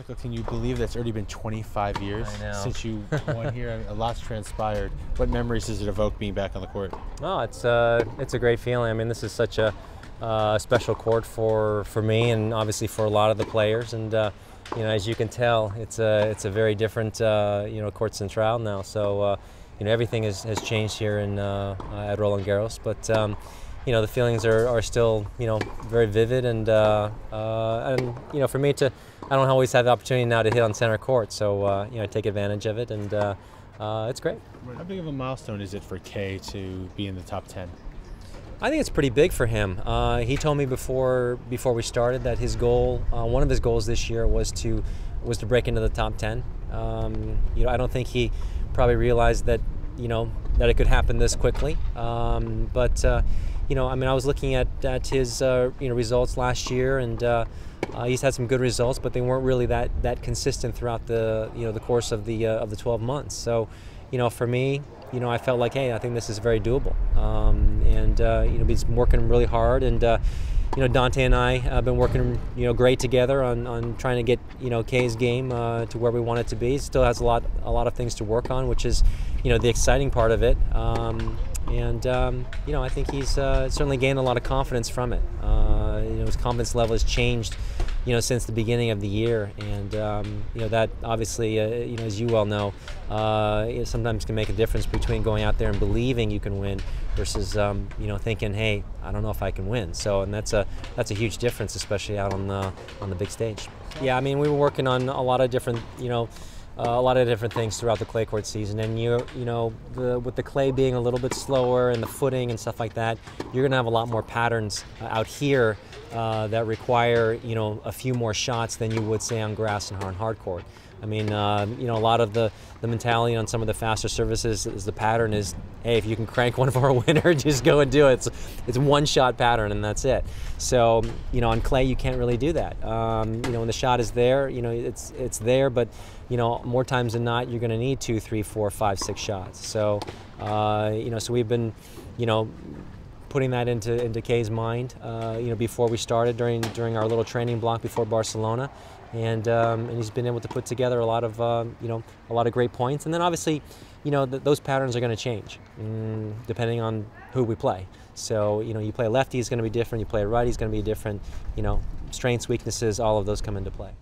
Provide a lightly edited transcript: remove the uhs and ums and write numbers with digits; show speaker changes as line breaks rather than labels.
Michael, can you believe that it's already been 25 years since you won here? I mean, a lot's transpired. What memories does it evoke being back on the court?
Oh, it's a great feeling. I mean, this is such a special court for me and obviously for a lot of the players. And you know, as you can tell, it's a very different you know, court central now. So you know, everything has changed here in at Roland Garros. But you know, the feelings are still, you know, very vivid, and you know, for me I don't always have the opportunity now to hit on center court, so you know, I take advantage of it, and it's great.
How big of a milestone is it for Kei to be in the top 10?
I think it's pretty big for him. He told me before we started that his goal, one of his goals this year, was to break into the top 10. You know, I don't think he probably realized that, you know, that it could happen this quickly. But you know, I mean, I was looking at his you know, results last year, and he's had some good results, but they weren't really that consistent throughout the, you know, the course of the 12 months. So, you know, for me, you know, I felt like, hey, I think this is very doable. And you know, he's working really hard, and you know, Dante and I have been working, you know, great together on trying to get, you know, Kei's game to where we want it to be. He still has a lot of things to work on, which is, you know, the exciting part of it. And you know, I think he's certainly gained a lot of confidence from it. You know, his confidence level has changed, you know, since the beginning of the year, and you know, that obviously, you know, as you well know, it sometimes can make a difference between going out there and believing you can win versus you know, thinking, hey, I don't know if I can win. So, and that's a huge difference, especially out on the big stage. Yeah, I mean, we were working on a lot of different, you know, a lot of different things throughout the clay court season, and you know, with the clay being a little bit slower and the footing and stuff like that, you're going to have a lot more patterns out here that require, you know, a few more shots than you would say on grass and on hard court. I mean, you know, a lot of the mentality on some of the faster services is the pattern is, hey, if you can crank one for a winner, just go and do it. It's one shot pattern, and that's it. So, you know, on clay, you can't really do that. You know, when the shot is there, you know, it's there, but, you know, more times than not, you're going to need 2, 3, 4, 5, 6 shots. So, you know, so we've been, you know, putting that into Kei's mind, you know, before we started, during our little training block before Barcelona, and he's been able to put together a lot of you know, a lot of great points. And then obviously, you know, those patterns are going to change depending on who we play. So, you know, you play a lefty, is going to be different. You play a righty, is going to be different. You know, strengths, weaknesses, all of those come into play.